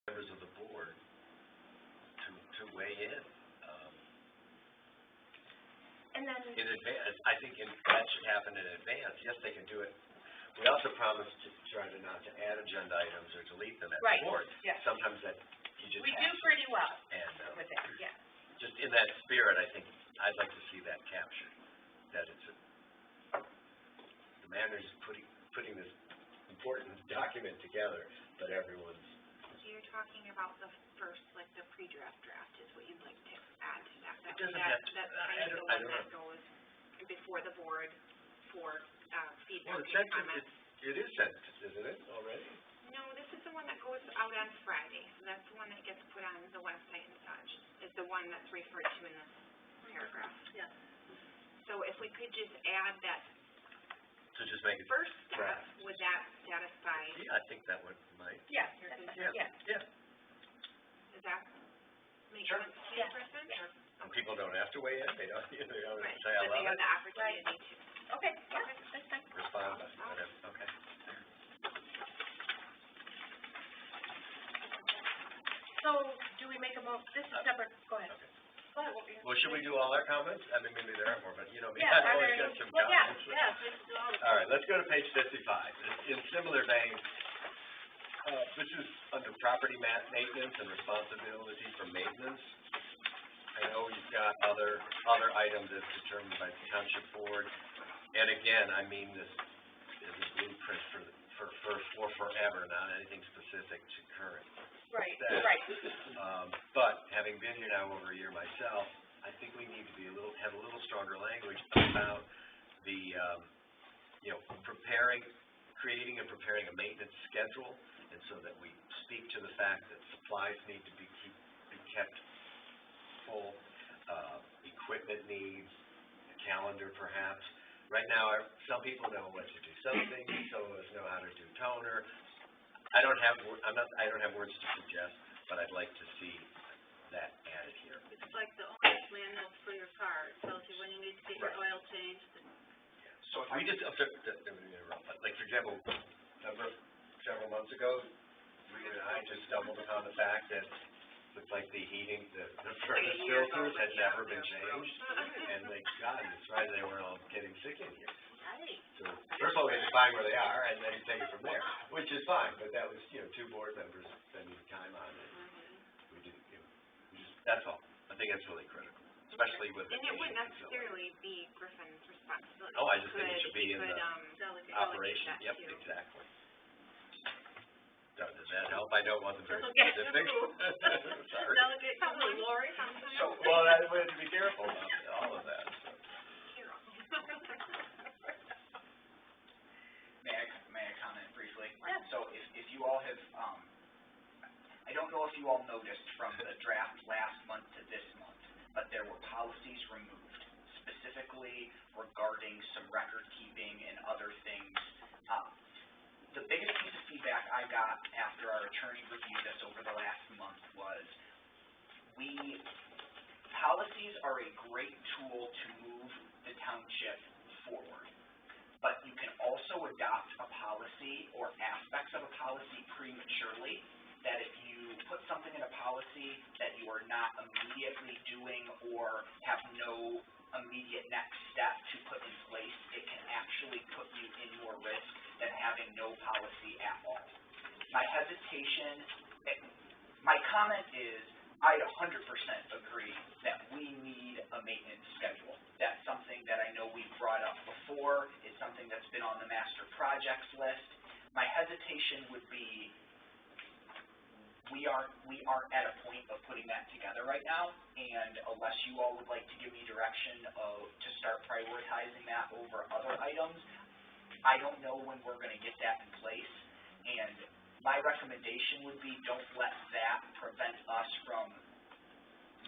members of the board to weigh in. And then In advance, I think that should happen in advance. Yes, they can do it. We also promised to try to not to add agenda items or delete them at the board. Yeah. Sometimes that you just we do pretty well and with it. Yeah. just in that spirit, I think I'd like to see that captured. That it's the manager's putting this important document together, but everyone's. So you're talking about the first, like the pre-draft draft is what you'd like to add to that. It doesn't have to. That's kind of the one that goes before the board for feedback and comments. It is sent, isn't it, already? No, this is the one that goes out on Friday. So that's the one that gets put on the website and such. Is the one that's referred to in this paragraph. Yeah. So if we could just add that To just make it first step, draft. would that satisfy? Yeah, I think that would might. Yeah. Yeah. Does that make Sure. sense to you, Kristen? Yeah. And people don't have to weigh in. They don't. They don't Right. say I But they love have it. the opportunity to. Okay. Yeah. That's fine. Respond. Whatever. Okay. So, do we make a this is separate, go ahead. Okay. Go ahead, what were you? Well, should we do all our comments? I mean, maybe there are more, but you know, Yeah, I've always got some comments. Yeah. All right, let's go to page 55. In similar vein, this is under property maintenance and responsibility for maintenance. I know you've got other items as determined by the township board, and again, I mean this is a blueprint for forever, not anything specific to current. Right. But having been here now over a year myself, I think we need to have a little stronger language about the, creating and preparing a maintenance schedule, and so that we speak to the fact that supplies need to be kept full, equipment needs, a calendar perhaps. Right now, some people know what to do something, some of us know how to do toner. I don't have words to suggest, but I'd like to see that added here. It's like the owner's manual for your car. It tells you when you need to get your oil changed. So if we just, like for example, several months ago, Rita and I just stumbled upon the fact that it looked like the heating, the furnace filters had never been changed, and they got it. It's right, they were all getting sick in here. So first of all, we had to find where they are, and then take it from there, which is fine. But that was, two board members spending time on it. We didn't, that's all. I think that's really critical, especially with. And it wouldn't necessarily be Griffin's responsibility. Oh, I just think it should be in the operation. Yep, too. exactly. Does that help? I know it wasn't very Okay. specific. Sorry. Delegate to Lori sometimes. So, well, we have to be careful about all of that. So. May I comment briefly? Yeah. So if you all have, I don't know if you all noticed from the draft last month to this month, but there were policies removed, specifically regarding some record keeping and other things. The biggest piece of feedback I got after our attorney reviewed this over the last month was policies are a great tool to move the township forward. But you can also adopt a policy or aspects of a policy prematurely, that if you put something in a policy that you are not immediately doing or have no immediate next step to put in place, it can actually put you in more risk than having no policy at all. My comment is, I 100% agree that we need a maintenance schedule. That's something that I know we've brought up before. It's something that's been on the master projects list. My hesitation would be we aren't at a point of putting that together right now, and unless you all would like to give me direction to start prioritizing that over other items, I don't know when we're going to get that in place. And my recommendation would be don't let that prevent us from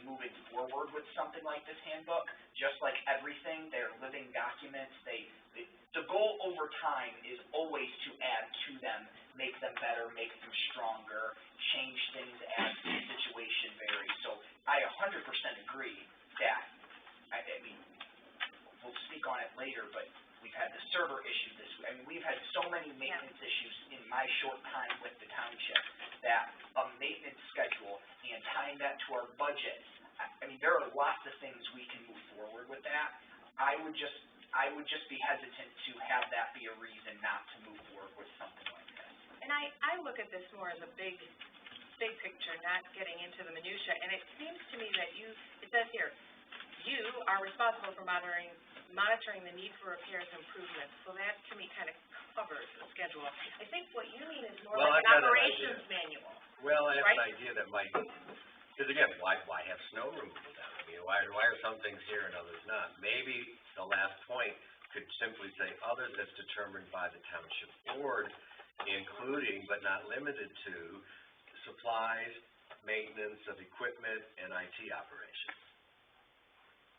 moving forward with something like this handbook. Just like everything, they're living documents. The goal over time is always to add to them, make them better, make them stronger, change things as the situation varies. So I 100% agree that, I mean, we'll speak on it later, but we've had the server issue this week. I mean, we've had so many maintenance issues in my short time with the township that a maintenance budget, I mean, there are lots of things we can move forward with that. I would just be hesitant to have that be a reason not to move forward with something like this. And I look at this more as a big picture, not getting into the minutia, and it seems to me that it says here, you are responsible for monitoring the need for repairs and improvements, so that to me kind of covers the schedule. I think what you mean is more Well, like I've an got an operations manual. Well, I have Right? an idea that might, because again, why have snow removal down? I mean, why are some things here and others not? Maybe the last point could simply say, others as determined by the township board, including but not limited to supplies, maintenance of equipment, and IT operations.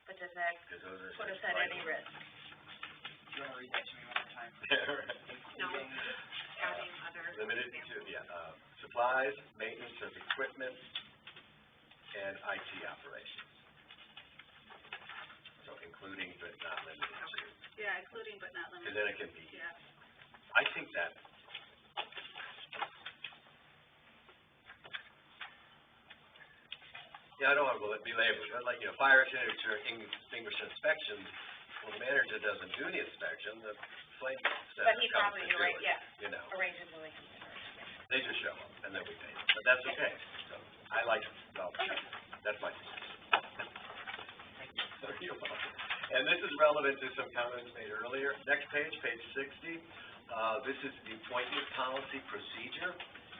But does that Because those are put us things at like- any risk? Do you want to read that to me one more time? No, adding other. Limited to, supplies, maintenance of equipment, and IT operations. So including but not limited to, Yeah, including but not because limited. then it can be, Yeah. I think that, I don't want to belabor it, but like, fire extinguisher inspections, well, the manager doesn't do the inspection, the flame setter But he comes probably, to you're do right, it, yeah, arranges when they come in. They just show up, and then we pay them, but that's okay, so, I like it, well, that's my suggestion. So you're welcome. And this is relevant to some comments made earlier. Next page, page 60, this is the appointment policy procedure,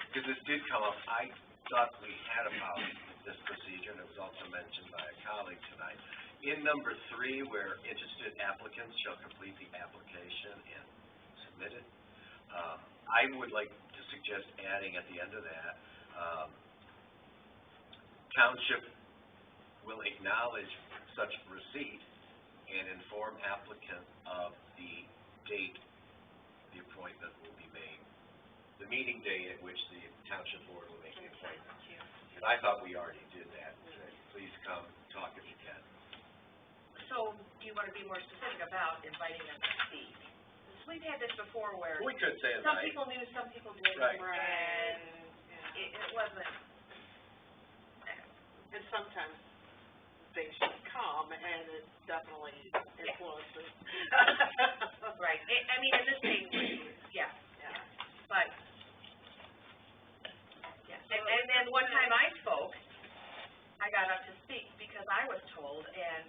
because this did come up. I thought we had about this procedure, and it was also mentioned by a colleague tonight. In number 3, where interested applicants shall complete the application and submit it, I would like to suggest adding at the end of that, township will acknowledge such receipt and inform applicant of the date the appointment will be made, the meeting date at which the township board will make the appointment. And I thought we already did that. Say, please come, talk if you can. So, do you want to be more specific about inviting them to speak? Because we've had this before where We could say some invite. people knew, some people didn't, Right. and it wasn't. And sometimes they should come, and it definitely influences. Right, I mean, in this case, yeah, Yeah. but, yeah, and then one time I spoke, I got up to speak because I was told, and,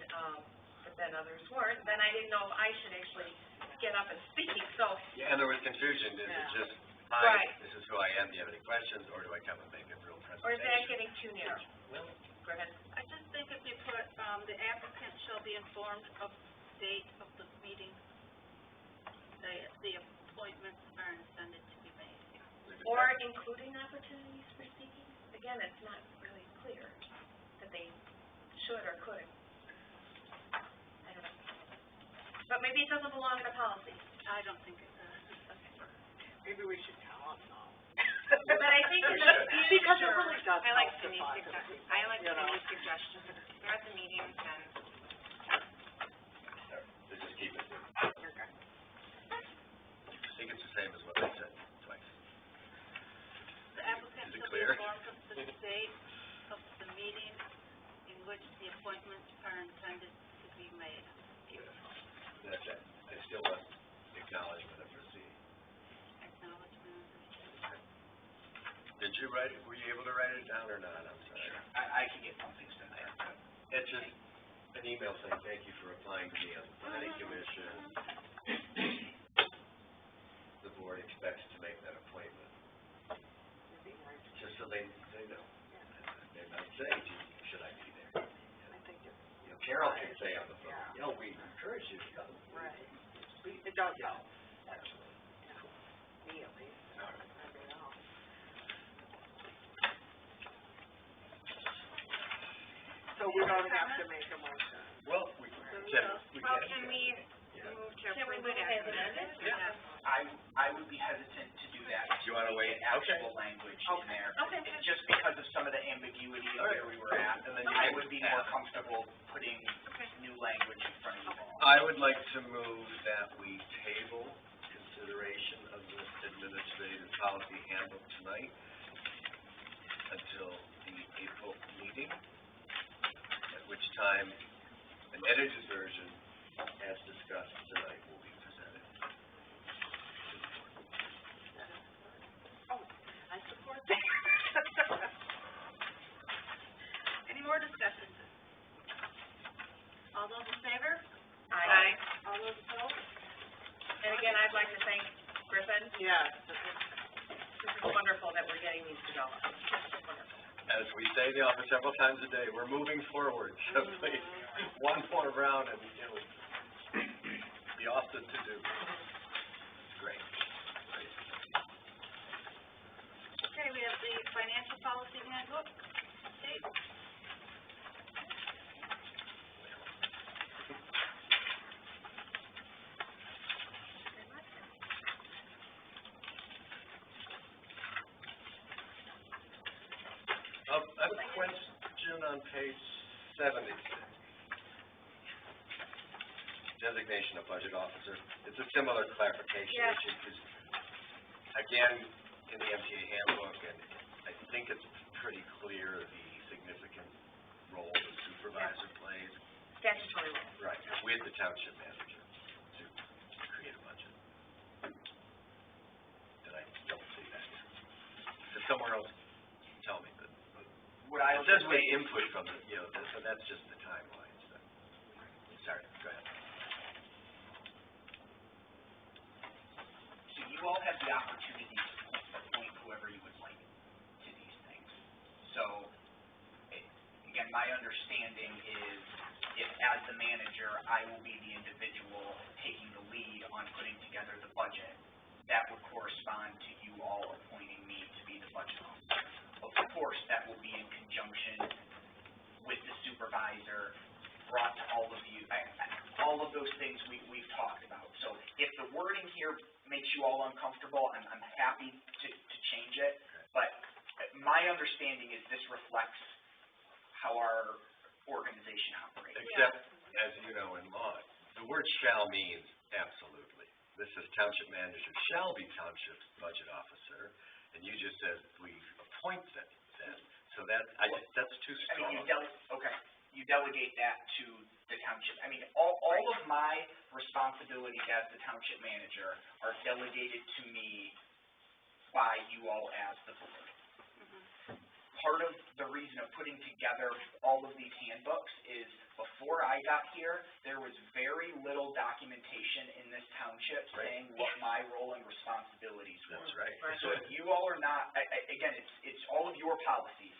but then others weren't, then I didn't know if I should actually get up and speak, so. Yeah, and there was confusion. Is it Yeah. just, hi, Right. this is who I am, do you have any questions, or do I come and make a real presentation? Or is that getting too narrow? Well, Go ahead. I just think if you put, the applicant shall be informed of date of the meeting, the appointments are intended to be made. leave it Or there. including opportunities for speaking? Again, it's not really clear that they should or could. I don't know. But maybe it doesn't belong in a policy. I don't think it does. Maybe we should tell them, no. But I think in the Because it future, really does I like help Cindy's define the suggestion, people, I like you know. Cindy's suggestion, if they're at the meetings, then There, they just keep it there. Okay. I think it's the same as what I said twice. The applicant Is it shall be clear? informed of the date of the meeting in which the appointments are intended to be made. That's it. I still want acknowledgement of receipt. Acknowledgement of the Did you write it, were you able to write it down or not? I'm sorry. Sure, I can get something sent there. It's just an email saying, thank you for applying to me on the planning commission. The board expects to make that appointment, just so they know. They're not saying, gee, should I be there? I think it's, Carol can say on the phone, Yeah. we encourage you to come. right. It does Yeah. help, Absolutely. me at least. All right. Everybody else. So we don't have to make a motion. Well, we can. can we Yeah. move to Can we approve move it it as as amended? Yeah. I would be hesitant to do that. Do you wanna wait? Get Okay. actual language in Okay. there. Okay. It's just because of some of the ambiguity of All right. where we were at, And then you I can would be pass more it. comfortable putting new language in front of you all. I would like to move that we table consideration of this administrative policy handbook tonight until the April meeting. edited version, as discussed tonight, will be presented. I support that. Any more discussion? All those in favor? Aye. All those opposed? And again, I'd like to thank Griffin. Yeah, This is wonderful that we're getting these developed. Wonderful. As we say in the office several times a day, we're moving forward, so please, one more round and it will be awesome to do. Great. Okay, we have the financial policy handbook. Kate? I have a question on page 76. Designation of budget officer. It's a similar clarification Yeah. issue, because, again, in the MTA handbook, and I think it's pretty clear the significant role the supervisor plays. Statutory role. Right, with the township manager to create a budget. And I don't see that here. Could somewhere else tell me, but What I it would says say with is, input from the, you know, so that's just the timeline, so. Sorry, go ahead. so you all have the opportunity to appoint whoever you would like to these things. So, again, my understanding is if as the manager, I will be the individual taking the lead on putting together the budget, that would correspond to you all appointing me to be the budget officer. Of course, that will be in conjunction with the supervisor, brought to all of you, all of those things we've talked about. So if the wording here makes you all uncomfortable, I'm happy to change it, but my understanding is this reflects how our organization operates. Except, as you know in law, the word shall means absolutely. This says township manager shall be township budget officer, and you just said we appoint them then. So that, that's too I mean, strong. you delegate that to the township. I mean, all of my responsibilities as the township manager are delegated to me by you all as the board. Part of the reason of putting together all of these handbooks is before I got here, there was very little documentation in this township saying what my role and responsibilities were. That's right. So if you all are not, again, it's all of your policies.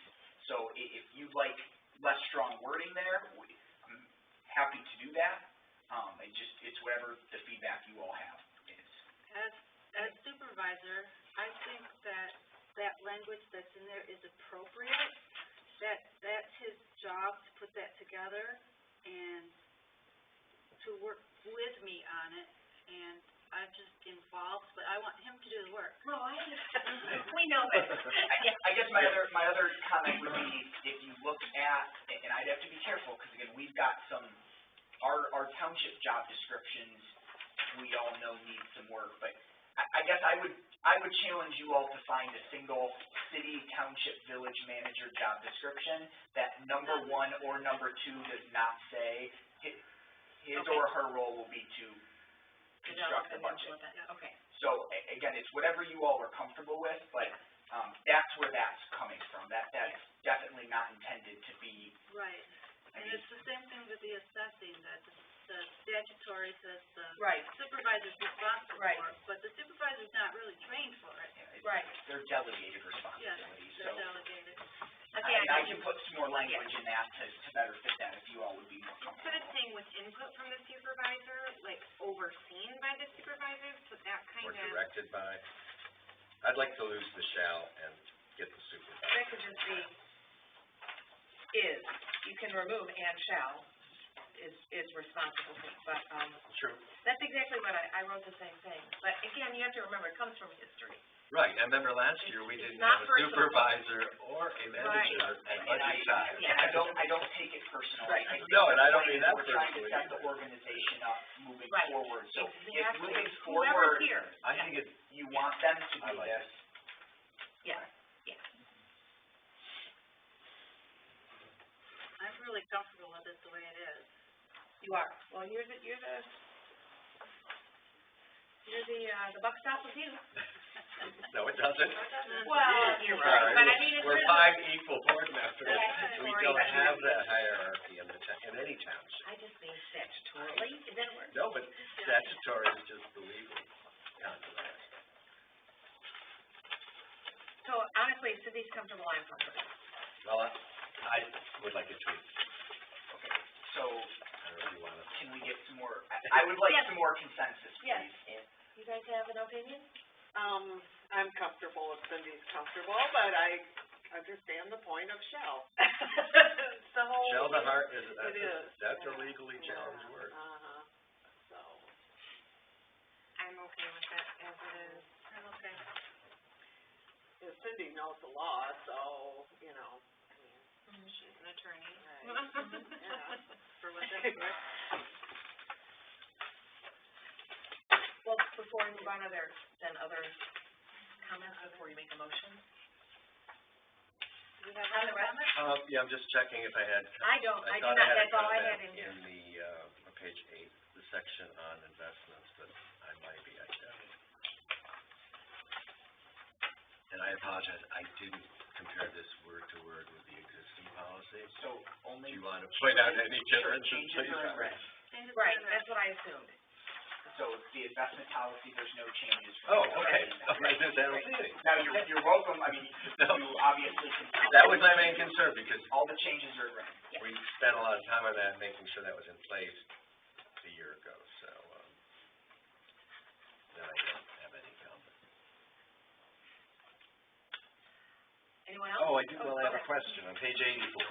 So if you'd like less strong wording there, I'm happy to do that. It's whatever the feedback you all have is. As supervisor, I think that language that's in there is appropriate. That's his job to put that together and to work with me on it. And I'm just involved, but I want him to do the work. No, I understand. We know that. I guess my other comment would be, if you look at, and I'd have to be careful, because again, we've got some, our township job descriptions, we all know need some work, but I guess I would challenge you all to find a single city, township, village manager job description that number 1 or number 2 does not say his or her role will be to construct the budget. Okay. So again, it's whatever you all are comfortable with, but that's where that's coming from. That's definitely not intended to be. Right. And it's the same thing with the assessing, that the statutory says the Right. supervisor's responsible Right. for it, but the supervisor's not really trained for it. Right. They're delegated Yes, responsibilities. they're So delegated. Again, I can put some more language in that to better fit that if you all would be more Instead comfortable. of saying with input from the supervisor, like overseen by the supervisor, so that kind Or of. directed by. I'd like to lose the shall and get the supervisor. that could just be is. You can remove and shall is responsible for, but, True. that's exactly what I wrote the same thing. But again, you have to remember, it comes from history. Right, I remember last year we It's didn't not have a personal. supervisor or a manager at And budget time. I don't take it personally. Right. I think No, and I don't we're mean that We're trying to personally set the either. organization up moving Right. forward. So if Exactly. moving Whoever's forward, here. I think it's, you want them to I be like this. Yeah. I'm really comfortable with it the way it is. You are. Well, the buck stops with you. No, it doesn't. Well, you're right, but I mean, it's. We're 5 equal board members. Yeah, We sorry, don't but- have that hierarchy in in any township. I just mean statutorily, is that word? No, but statutory is just the legal concept. So honestly, Cindy's comfortable, I'm comfortable. Well, I would like a tweak. Okay, so I don't know if you want to. can we get some more, I would like Yes. some more consensus, please. Yes. You guys have an opinion? I'm comfortable if Cindy's comfortable, but I understand the point of shall. It's the whole. Shall the heart is, It is. that's a Yeah. legally challenged word. So. I'm okay with that as it is. I'm okay. And Cindy knows the law, so, you know, I mean. She's an attorney. Right. Yeah. For what that's worth. Well, before we move on, other comments before you make a motion? Do we have On the other rest? comments? Yeah, I'm just checking if I had. I don't, I do thought not, had a that's all I comment had in here. In the, page 8, the section on investments, but I might be, I don't. And I apologize, I didn't compare this word to word with the existing policy. So Do only, you want to point out any sure, differences, changes please? are in red. Right, that's what I assumed. So the investment policy, there's no changes. Oh, okay, I don't see any. Now, you're welcome, I mean, No. you obviously can. That was my main concern, because All the changes are in red. we spent a lot of time on that, making sure that was in place a year ago, so, then I don't have any comment. Anyone else? Oh, I do, well, I have a question on page 84,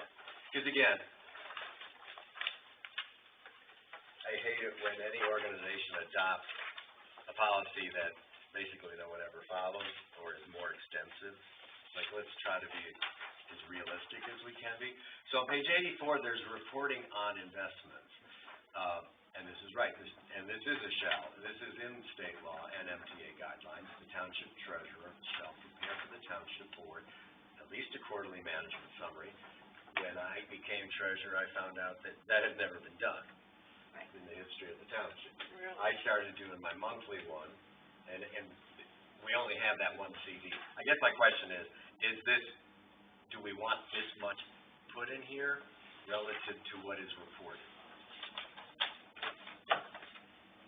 because again, I hate it when any organization adopts a policy that basically no one ever follows, or is more extensive. Like, let's try to be as realistic as we can be. So on page 84, there's reporting on investments. And this is right, and this is a shall. This is in state law and MTA guidelines. The township treasurer shall prepare for the township board at least a quarterly management summary. When I became treasurer, I found out that that had never been done in the history of the township. Really? I started doing my monthly one, and we only have that one CD. I guess my question is this, do we want this much put in here relative to what is reported?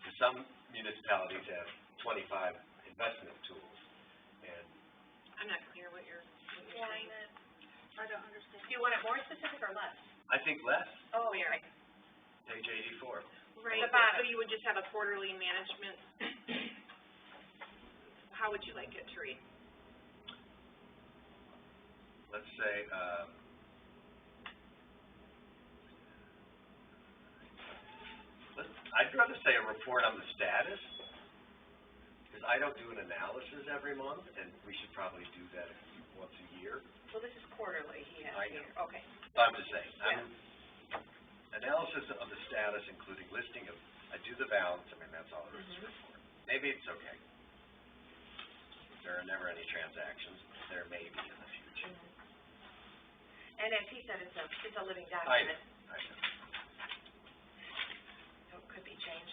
Because some municipalities have 25 investment tools, and I'm not clear what you're Yeah, saying. I don't understand. Do you want it more specific or less? I think less, Oh, Where? okay. page 84. Right, The bottom. so you would just have a quarterly management, how would you like it to read? Let's say, I'd rather say a report on the status, because I don't do an analysis every month, and we should probably do that once a year. So this is quarterly, he has I know. here, okay. But I'm just saying, analysis of the status, including listing of, I do the balance, I mean, that's all there is to report. Maybe it's okay. There are never any transactions, there may be in the future. And as he said, it's a living I document, know. so it could be changed.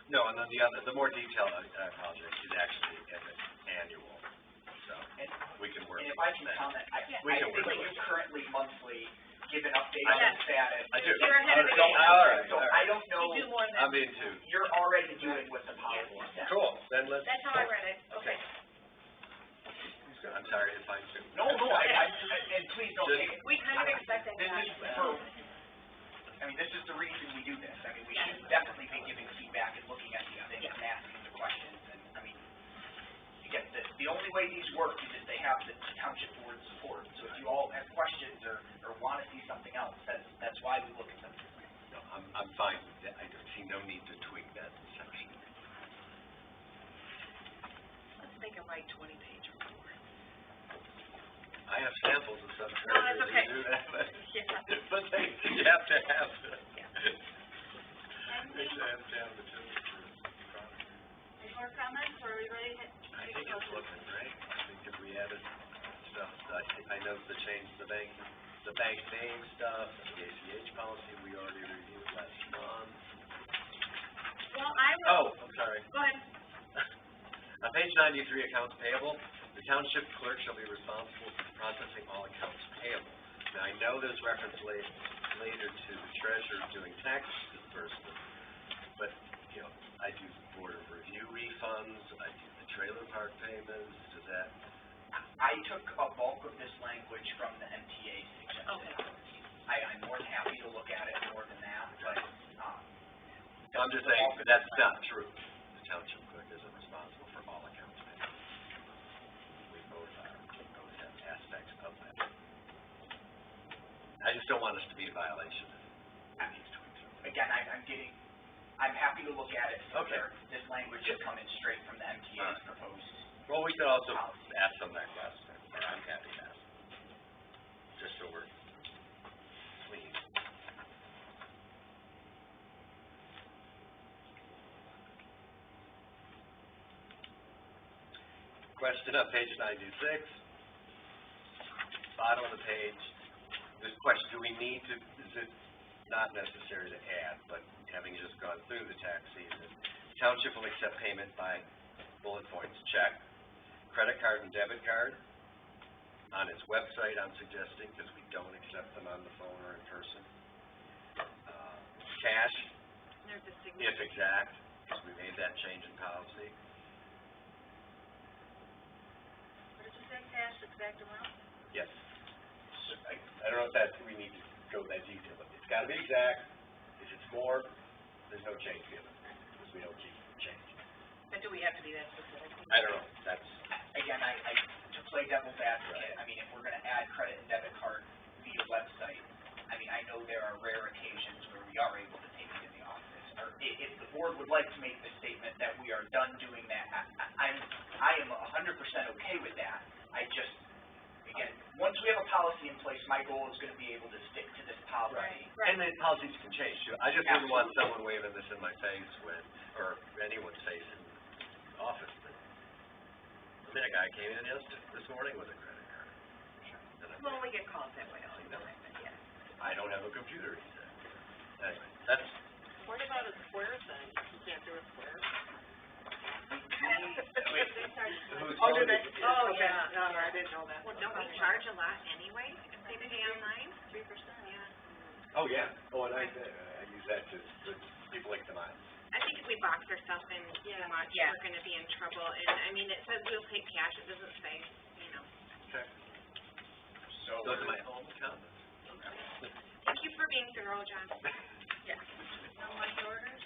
No, and then the more detailed, I apologize, is actually annual, so we can work And with if I can that. comment, We I can think work you with that. currently monthly give an update I on do. the status. I do. You're ahead of the So, game. all right, So all I right. don't know, You do more than. I'm being too, you're already doing what the policy says. cool, then let's. That's how I read it, okay. I'm sorry if I'm too. No, and please don't Just- take it. We kind of expected This that. is for, I mean, this is the reason we do this. I mean, we should definitely be giving feedback and looking at these things and asking the questions. And, I mean, again, the only way these work is if they have the township board support. So if you all have questions or want to see something else, that's why we look at them. No, I'm fine with that, I don't see no need to tweak that section. Let's make a right 20-page report. I have samples of some No, that's treasures okay. who do that, but, Yeah. but you have to have the, Yeah. they should have to have the temperature. Any more comments, or are we ready to? I think it's looking great, I think if we added stuff, I know the change to the banking the bank name stuff, the ACH policy we already reviewed last month. Well, I would, Oh, I'm sorry. go ahead. On page 93, accounts payable, the township clerk shall be responsible for processing all accounts payable. Now, I know there's reference later to the treasurer doing tax disbursement, but, you know, I do board of review refunds, I do the trailer park payments, does that? I took a bulk of this language from the MTA's suggested Okay. policy. I'm more than happy to look at it more than that, but, I'm just saying, that's not true. The township clerk isn't responsible for all accounts payable. We both have aspects of that. I just don't want us to be in violation of these tweaks. again, I'm happy to look at it further. Okay. This language is coming straight from the MTA's proposed. Well, we could also Policy. ask them that question, or I'm happy to ask. Just so we're clean. Question on page 96. Bottom of the page, this question, do we need to, is it not necessary to add, but having just gone through the tax season, township will accept payment by bullet points, check. Credit card and debit card on its website, I'm suggesting, because we don't accept them on the phone or in person. Cash, There's a signature. if exact, because we made that change in policy. What did you say, cash, exact amount? Yes. I don't know if we need to go that detail, but it's gotta be exact. If it's more, there's no change given, because we don't keep change. But do we have to be that specific? I don't know, that's, Again, to play devil's advocate, I mean, if we're gonna add credit and debit card via website, I mean, I know there are rare occasions where we are able to take it in the office. Or if the board would like to make the statement that we are done doing that, I am 100% okay with that. I just, again, once we have a policy in place, my goal is gonna be able to stick to this policy. Right. and the policies can change too. I just wouldn't want someone waving this in my face when, or anyone's face in the office. I mean, a guy came in this morning with a credit card. And I'm Well, we like, get calls that way all the time, but yeah. I don't have a computer, he said. Anyway, that's, What about a square thing? You can't do a square? who's Oh, do phone they? is it? Oh, Okay. yeah, no, I didn't know that. Well, don't we charge a lot anyway if they pay online? 3%. Yeah. Oh, yeah, oh, and I use that to people like the mine. I think if we box ourselves in too much, Yeah. we're gonna be in trouble. And, I mean, it says we'll take cash, it doesn't say, you know. Okay. So. Those are my own comments. Thank you for being thorough, John. Yeah. No money orders?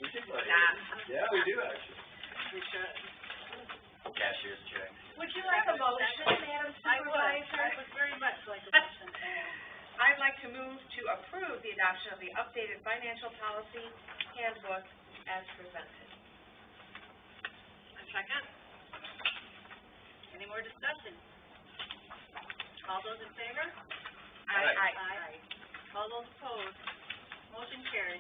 We should, Stop. yeah, we do actually. We should. Cashier's check. Would you like a motion, Madam I would Supervisor? very much like a motion. I'd like to move to approve the adoption of the updated financial policy handbook as presented. A second? Any more discussion? All those in favor? Aye. Aye. All those opposed? Motion carried.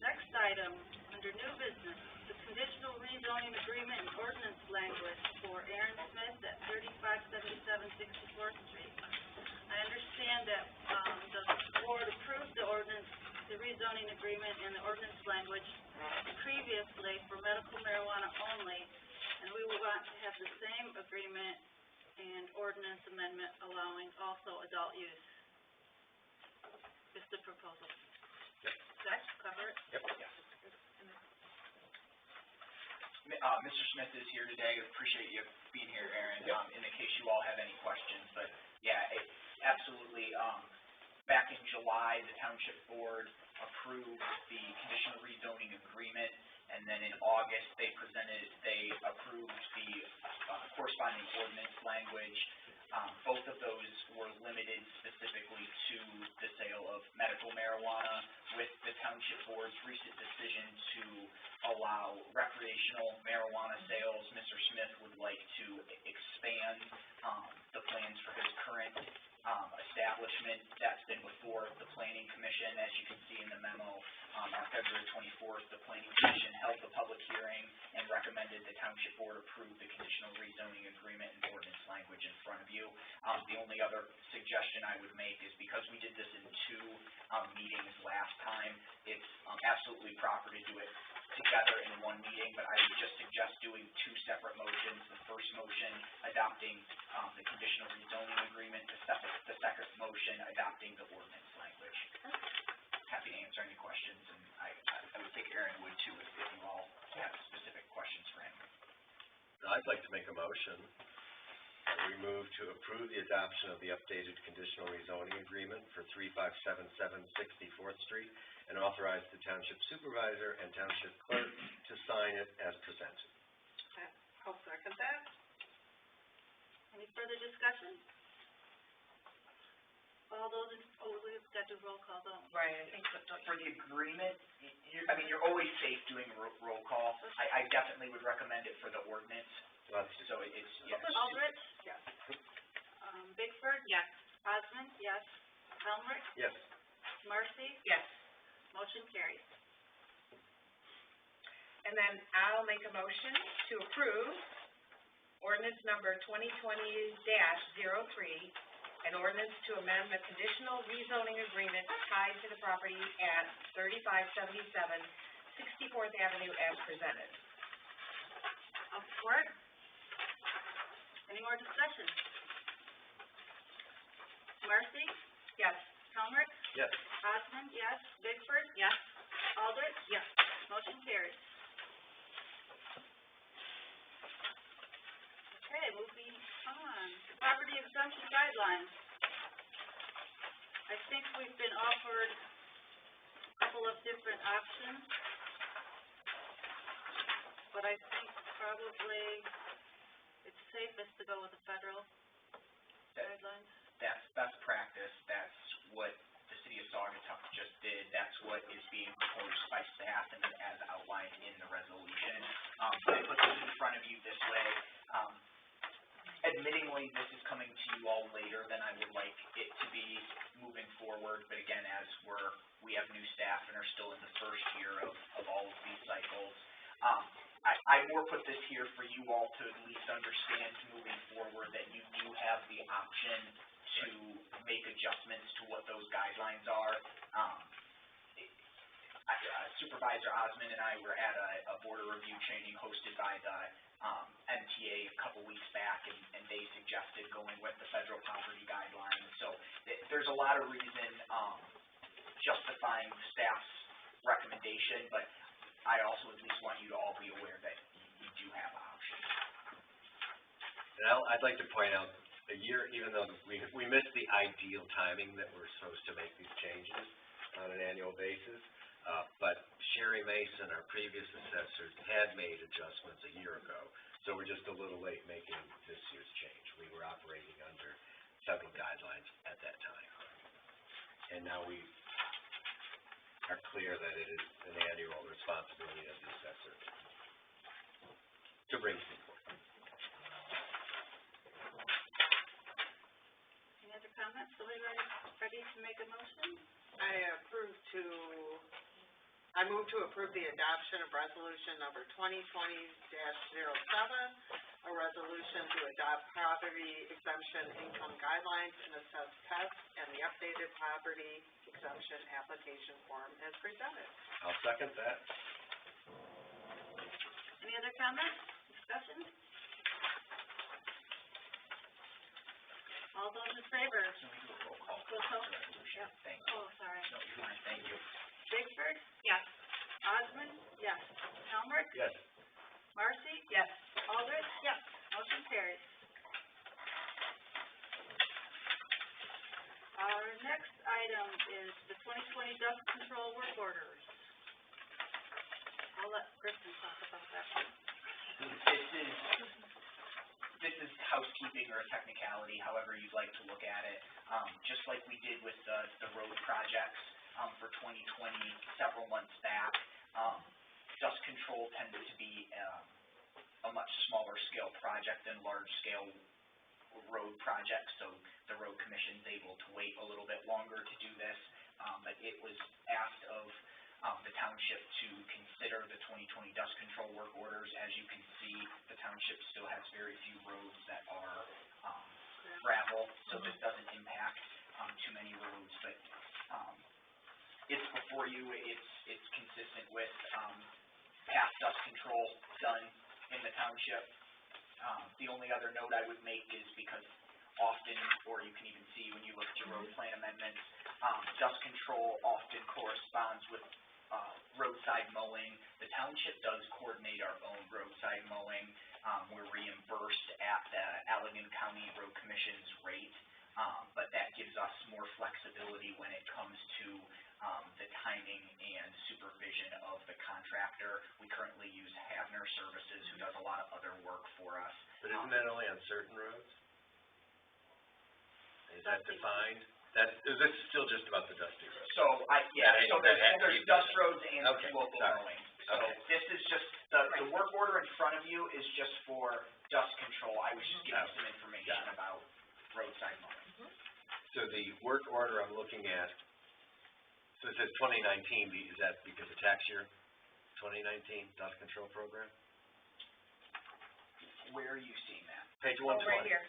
Next item, under new business, the conditional rezoning agreement and ordinance language for Aaron Smith at 3577 64th Street. I understand that, the board approved the ordinance, the rezoning agreement and the ordinance language previously for medical marijuana only, and we will want to have the same agreement and ordinance amendment allowing also adult use. Is the proposal. Yep. Does that cover it? Yep. Mr. Smith is here today. Appreciate you being here, Aaron, Yep. in the case you all have any questions. But, yeah, absolutely. Back in July, the township board approved the conditional rezoning agreement, and then in August, they approved the corresponding ordinance language. Both of those were limited specifically to the sale of medical marijuana. With the township board's recent decision to allow recreational marijuana sales, Mr. Smith would like to expand the plans for his current establishment. That's been before the Planning Commission, as you can see in the memo. On February 24th, the Planning Commission held the public hearing and recommended the township board approve approve the conditional rezoning agreement and ordinance language in front of you. The only other suggestion I would make is because we did this in two meetings last time, it's absolutely proper to do it together in one meeting, but I would just suggest doing two separate motions. The first motion adopting the conditional rezoning agreement, the second motion adopting the ordinance language. Happy to answer any questions, and I would think Aaron would too if you all have specific questions for him. I'd like to make a motion that we move to approve the adoption of the updated conditional rezoning agreement for 3577 64th Street and authorize the township supervisor and township clerk to sign it as presented. I'll second that. Any further discussion? All those we've got to roll call, don't we? Right, I think so, don't you? For the agreement, you're always safe doing roll call. I definitely would recommend it for the ordinance. So it's, yes. Aldrich? Yes. Bickford? Yes. Osmond? Yes. Helmrich? Yes. Marcy? Yes. Motion carries. And then I'll make a motion to approve ordinance number 2020-03, an ordinance to amend the conditional rezoning agreement tied to the property at 3577 64th Avenue as presented. I'll support. Any more discussion? Marcy? Yes. Helmrich? Yes. Osmond? Yes. Bickford? Yes. Aldrich? Yes. Motion carries. Okay, moving on. Property exemption guidelines. I think we've been offered a couple of different options, but I think probably it's safest to go with the federal guidelines. That's best practice. That's what the city of Saugatuck just did. That's what is being proposed by staff and as outlined in the resolution. I put this in front of you this way. Admittingly, this is coming to you all later than I would like it to be moving forward, but again, as we have new staff and are still in the first year of all of these cycles, I more put this here for you all to at least understand moving forward that you do have the option to make adjustments to what those guidelines are. Supervisor Osmond and I were at a border review training hosted by the MTA a couple weeks back, and they suggested going with the federal poverty guidelines. So there's a lot of reason justifying staff's recommendation, but I also at least want you to all be aware that you do have options. And I'd like to point out, a year, even though we missed the ideal timing that we're supposed to make these changes on an annual basis, but Sherry Mason, our previous assessor, had made adjustments a year ago, so we're just a little late making this year's change. We were operating under federal guidelines at that time. And now we are clear that it is an annual responsibility of the assessor to bring things forward. Any other comments? Somebody ready to make a motion? I move to approve the adoption of resolution number 2020-07, a resolution to adopt poverty exemption income guidelines and assess tests and the updated poverty exemption application form as presented. I'll second that. Any other comments, discussion? All those in favor? Can we do a roll call for Roll call. the resolution? Yep. Thank you. Oh, sorry. No, you're fine. Thank you. Bickford? Yes. Osmond? Yes. Helmrich? Yes. Marcy? Yes. Aldrich? Yes. Motion carries. Our next item is the 2020 dust control work orders. I'll let Kristen talk about that one. This is housekeeping or a technicality, however you'd like to look at it. Just like we did with the road projects for 2020 several months back, dust control tended to be a much smaller scale project than large scale road projects, so the road commission's able to wait a little bit longer to do this. But it was asked of the township to consider the 2020 dust control work orders. As you can see, the township still has very few roads that are, gravel, so this doesn't impact, too many roads, but, it's before you, it's consistent with, past dust control done in the township. The only other note I would make is because often, or you can even see when you look at your road plan amendments, dust control often corresponds with, roadside mowing. The township does coordinate our own roadside mowing. We're reimbursed at the Allegan County Road Commission's rate, but that gives us more flexibility when it comes to, the timing and supervision of the contractor. We currently use Havner Services, who does a lot of other work for us. But isn't that only on certain roads? Is that defined? This is still just about the dusty roads. So, there's dust roads and Okay, local sorry. mowing. So Okay. this is just, the work order in front of you is just for dust control. I was just giving you some information about roadside mowing. So the work order I'm looking at, so it says 2019, is that because of tax year? 2019 dust control program? Where are you seeing that? Page Oh, 120. right here.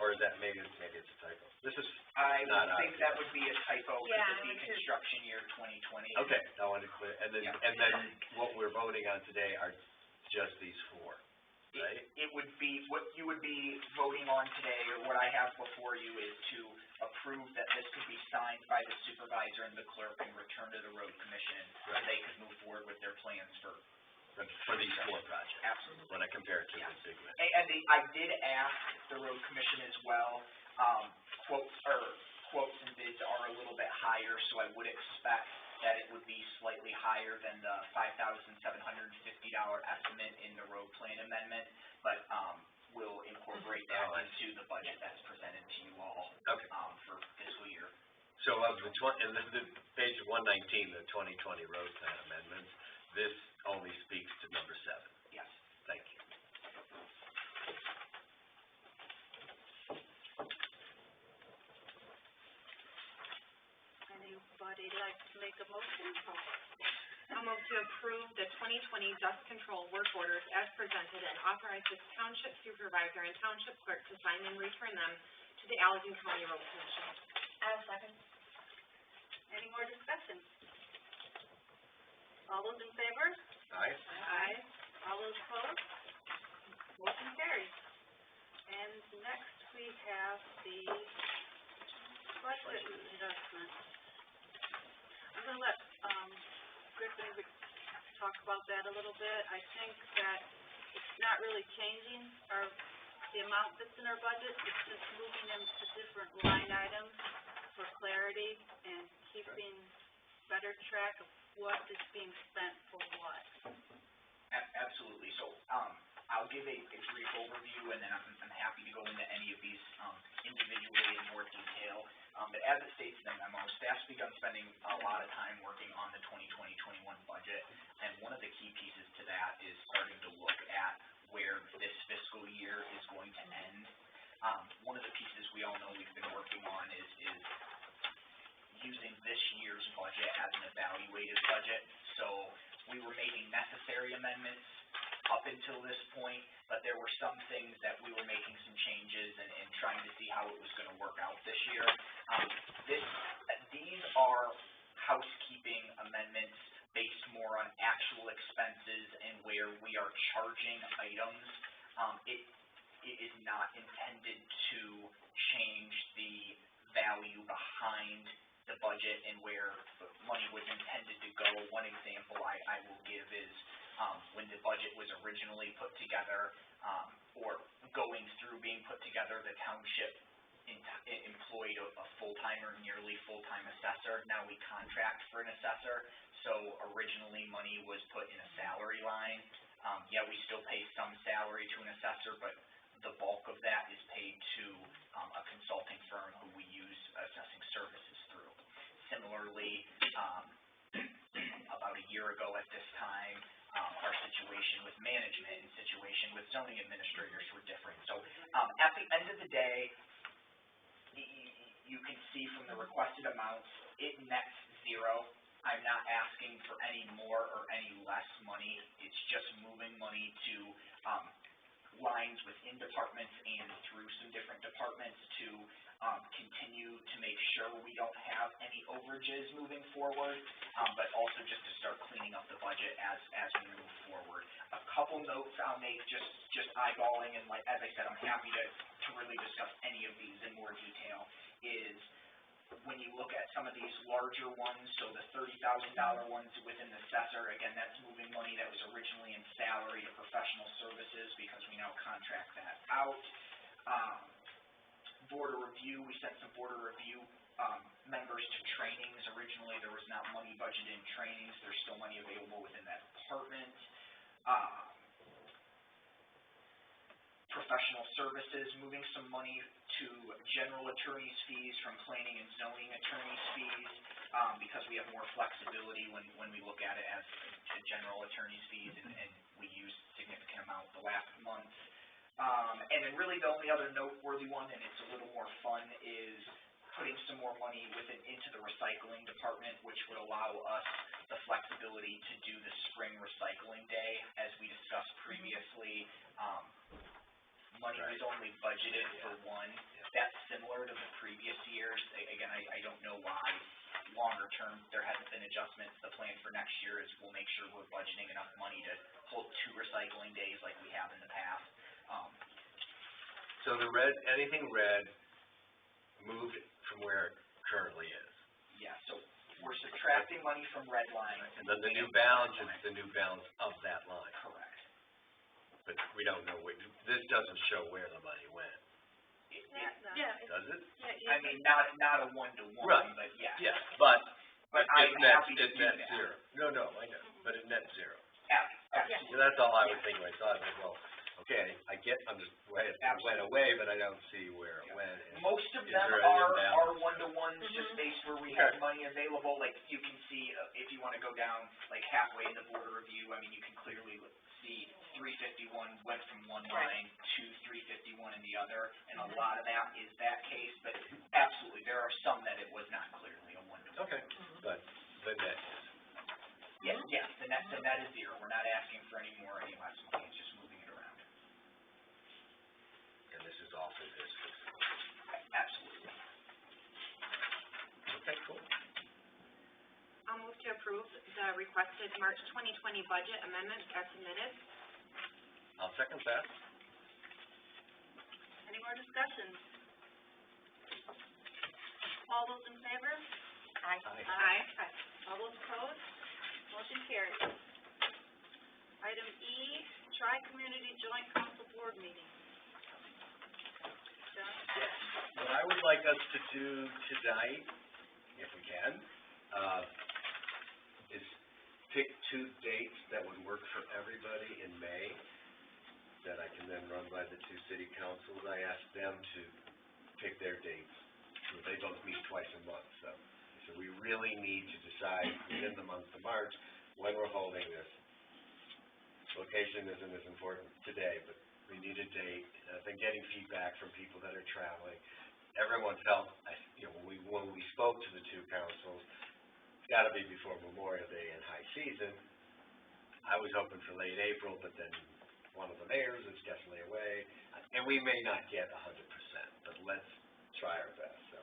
Or is that, maybe it's a typo. This is, I Not would think obvious. that would be a typo, Yeah, because it'd me be too. construction year 2020. okay, I wanted to clear, and then, Yeah. and then what we're voting on today are just these four, right? It would be, what you would be voting on today, or what I have before you, is to approve that this could be signed by the supervisor and the clerk and returned to the road commission, so Right. they could move forward with their plans for. For these four projects, Absolutely. when I compare it to Yeah. the big one. I did ask the road commission as well, quotes and bids are a little bit higher, so I would expect that it would be slightly higher than the $5,750 estimate in the road plan amendment, but, we'll incorporate that into the budget that's presented to you all, Okay. for fiscal year. So of the and this is page 119, the 2020 road plan amendments, this only speaks to number 7. Yes. Thank you. Anybody like to make a motion? I'll move to approve the 2020 dust control work orders as presented and authorize the township supervisor and township clerk to sign and return them to the Allegan County Road Commission. I'll second. Any more discussion? All those in favor? Aye? Aye. All those opposed? Motion carries. And next we have the budget adjustment. I'm gonna let, Griffin talk about that a little bit. I think that it's not really changing the amount that's in our budget, it's just moving them to different line items for clarity and keeping better track of what is being spent for what. Absolutely. So, I'll give a brief overview, and then I'm happy to go into any of these, individually in more detail. But as it states in the memo, staff's begun spending a lot of time working on the 2020-21 budget, and one of the key pieces to that is starting to look at where this fiscal year is going to end. One of the pieces we all know we've been working on is using this year's budget as an evaluated budget. So we were making necessary amendments up until this point, but there were some things that we were making some changes and trying to see how it was gonna work out this year. These are housekeeping amendments based more on actual expenses and where we are charging items. It is not intended to change the value behind the budget and where the money was intended to go. One example I will give is, when the budget was originally put together, or going through being put together, the township employed a full-time or nearly full-time assessor. Now we contract for an assessor, so originally money was put in a salary line. Yeah, we still pay some salary to an assessor, but the bulk of that is paid to a consulting firm who we use assessing services through. Similarly, about a year ago at this time, our situation with management and situation with zoning administrators were different. So at the end of the day, you can see from the requested amounts, it nets zero. I'm not asking for any more or any less money. It's just moving money to, lines within departments and through some different departments to, continue to make sure we don't have any overages moving forward, but also just to start cleaning up the budget as we move forward. A couple notes I'll make, just eyeballing, and like, as I said, I'm happy to really discuss any of these in more detail, is when you look at some of these larger ones, so the $30,000 ones within the assessor, again, that's moving money that was originally in salary to professional services because we now contract that out. Board of review, we sent some board of review members to trainings. Originally, there was not money budgeted in trainings. There's still money available within that department. Professional services, moving some money to general attorney's fees from planning and zoning attorney's fees, because we have more flexibility when we look at it as a general attorney's fees, and we use significant amount the last month. And then really the only other noteworthy one, and it's a little more fun, is putting some more money into the recycling department, which would allow us the flexibility to do the spring recycling day, as we discussed previously. Money was only budgeted for one. That's similar to the previous years. Again, I don't know why. Longer term, there hasn't been adjustments. The plan for next year is we'll make sure we're budgeting enough money to hold 2 recycling days like we have in the past. So the anything red moved from where it currently is. Yeah, so we're subtracting money from red line. And then the new balance is the new balance of that line. Correct. But we don't know this doesn't show where the money went, Yeah. does it? Yeah. I mean, not a one-to-one, Right. but yeah. Yeah, but I'm happy to it do nets that. zero. No, I know, but it nets zero. Absolutely. So that's all I was thinking, I thought, well, okay, I get, it went away, but I don't see where it went. And Most of is them there any are imbalance? one-to-ones, just based where we have money available. Like, you can see, if you wanna go down, like, halfway in the board review, I mean, you can clearly see 351 went from one line to 351 in the other, and a lot of that is that case, but absolutely, there are some that it was not clearly a one-to-one. Okay, but the net is. Yes, the net is zero. We're not asking for any more or any less money, it's just moving it around. And this is all for this. Absolutely. Okay, cool. I'll move to approve the requested March 2020 budget amendment as submitted. I'll second that. Any more discussion? All those in favor? Aye. Aye. All those opposed? Motion carries. Item E, Tri-Community Joint Council Board Meeting. John? What I would like us to do tonight, if we can, is pick 2 dates that would work for everybody in May, that I can then run by the 2 city councils. I asked them to pick their dates. They both meet twice a month, so we really need to decide within the month of March when we're holding this. Location isn't as important today, but we need a date. I've been getting feedback from people that are traveling. Everyone felt, when we spoke to the 2 councils, it's got to be before Memorial Day and high season. I was hoping for late April, but then one of the mayors is definitely away, and we may not get 100%, but let's try our best. So,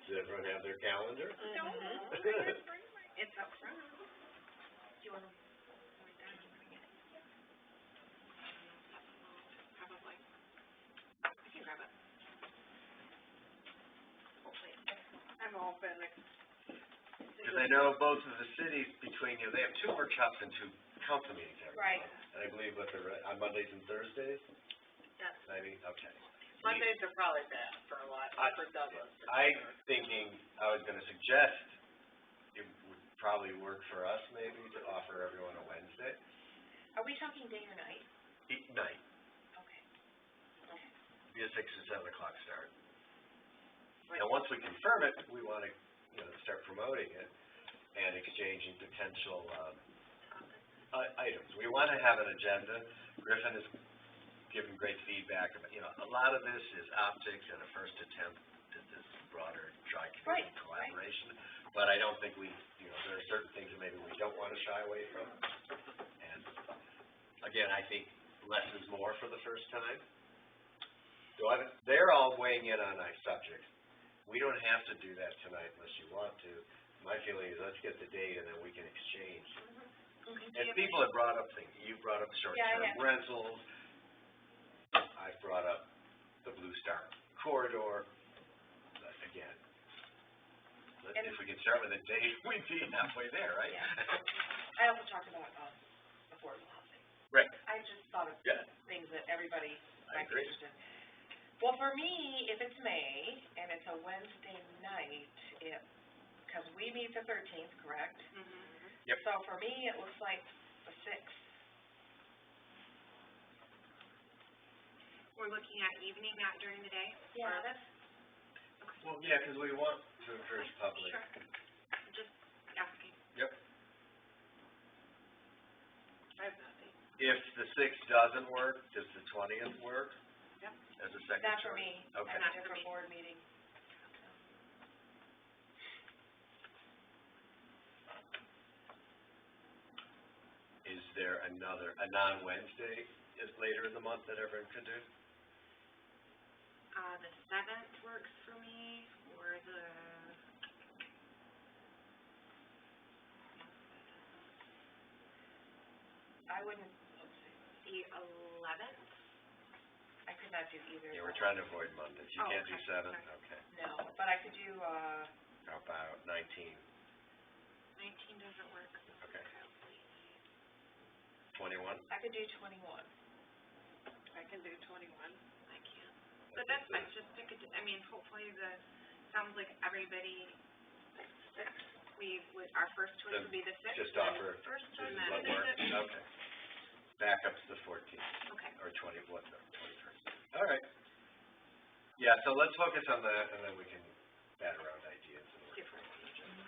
does everyone have their calendar? It's up front. Do you wanna write down and bring it? Probably. I can grab it. I'm open. Because I know both of the cities between they have 2 workshops and 2 council meetings every Right. month. And I believe on Mondays and Thursdays? Yes. Maybe, okay. Mondays are probably bad for a lot, for Douglas. I'm thinking, I was gonna suggest it would probably work for us maybe to offer everyone a Wednesday. Are we talking day or night? Night, Okay. be a 6 or 7 o'clock start. And once we confirm it, we wanna, start promoting it and exchanging potential, items. We wanna have an agenda. Griffin has given great feedback about, a lot of this is optics and a first attempt to to this broader tri-community Right, right. collaboration. But I don't think we, there are certain things that maybe we don't wanna shy away from. And again, I think less is more for the first time. So they're all weighing in on a subject. We don't have to do that tonight unless you want to. My feeling is let's get the date and then we can exchange. And people have brought up things. You brought up short-term rentals. I've brought up the Blue Star corridor. But again, if we could start with a date, we'd be halfway there, right? Yeah. I also talked about, affordable housing. Right. I just thought of things that everybody I might be agree. interested in. Well, for me, if it's May, and it's a Wednesday night, because we meet the 13th, correct? Mm-hmm. Yep. So for me, it looks like the 6th. We're looking at evening, not during the day? Yeah, Or- that's, Well, yeah, because we want to encourage public. Sure. Just asking. Yep. I have nothing. If the 6th doesn't work, does the 20th work? Yep. As a second not choice? for me. Okay. I'm not here for board meeting. Is there a non-Wednesday is later in the month that everyone can do? The 7th works for me, or the... I wouldn't, let's see, The 11th? I could not do either. Yeah, we're trying to avoid Mondays. You Oh, can't do okay. 7th? Sorry. Okay. No, but I could do, How about 19? 19 doesn't work. Okay. 21? I could do 21. I can do 21. I can't. But that's fine, just pick a, I mean, hopefully sounds like everybody, our first choice would be the 6th. Just offer, First this and is then what works. Okay. Back up to the 14th, Okay. or 21st. All right. Yeah, so let's focus on that, and then we can bat around ideas and work Different. towards the agenda.